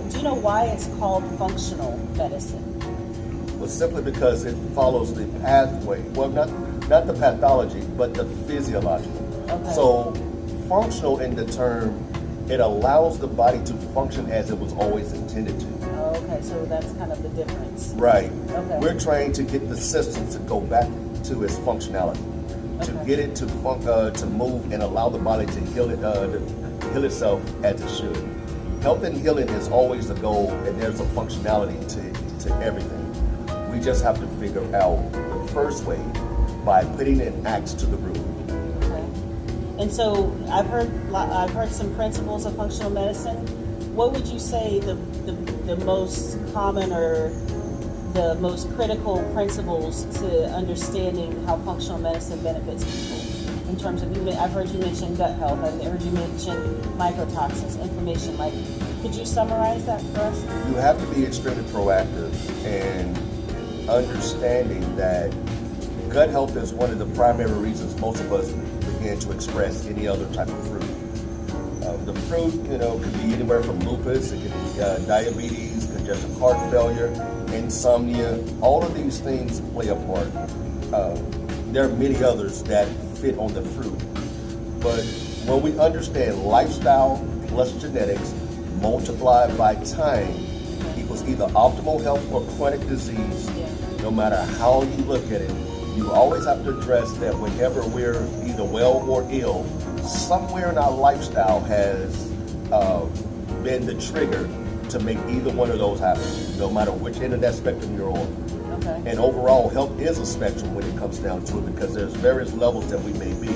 do you know why it's called functional medicine? Well, simply because it follows the pathway. Well, not the pathology, but the physiological. Okay. So, functional in the term, it allows the body to function as it was always intended to. Okay, so that's kind of the difference. Right. Okay. We're trying to get the system to go back to its functionality, to get it to move and allow the body to heal itself as it should. Health and healing is always the goal, and there's a functionality to everything. We just have to figure out the first way by putting an axe to the root. Okay. And so I've heard some principles of functional medicine. What would you say the most common or the most critical principles to understanding how functional medicine benefits people? In terms of, I've heard you mention gut health. I've heard you mention microtoxins, inflammation. Like, could you summarize that for us? You have to be extremely proactive and understanding that gut health is one of the primary reasons most of us begin to express any other type of fruit. The fruit, could be anywhere from lupus, it could be diabetes, congestive heart failure, insomnia. All of these things play a part. There are many others that fit on the fruit. But when we understand lifestyle plus genetics multiplied by time equals either optimal health or chronic disease, no matter how you look at it, you always have to address that whenever we're either well or ill, somewhere in our lifestyle has been the trigger to make either one of those happen, no matter which end of that spectrum you're on. Okay. And overall, health is a spectrum when it comes down to it, because there's various levels that we may be,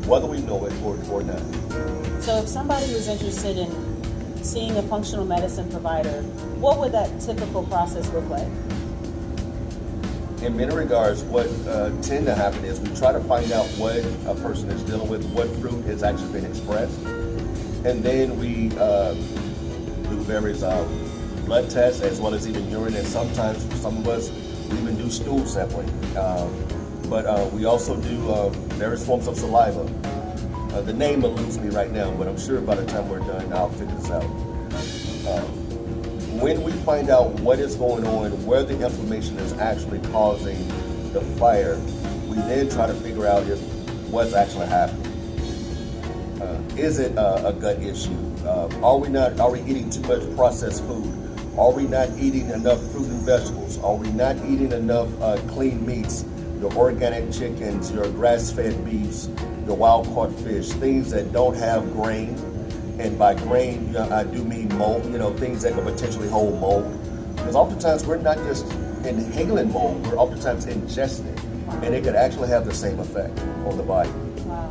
whether we know it or not. So if somebody was interested in seeing a functional medicine provider, what would that typical process look like? In many regards, what tend to happen is we try to find out what a person is dealing with, what fruit has actually been expressed, and then we do various blood tests as well as even urine, and sometimes for some of us we even do stool sampling. But we also do various forms of saliva. The name eludes me right now, but I'm sure by the time we're done, I'll figure this out. When we find out what is going on, where the inflammation is actually causing the fire, we then try to figure out what's actually happening. Is it a gut issue? Are we eating too much processed food? Are we not eating enough fruit and vegetables? Are we not eating enough clean meats? Your organic chickens, your grass-fed beefs, your wild-caught fish, things that don't have grain. And by grain, I do mean mold, things that could potentially hold mold. Because oftentimes we're not just inhaling mold, we're oftentimes ingesting it. And it could actually have the same effect on the body. Wow.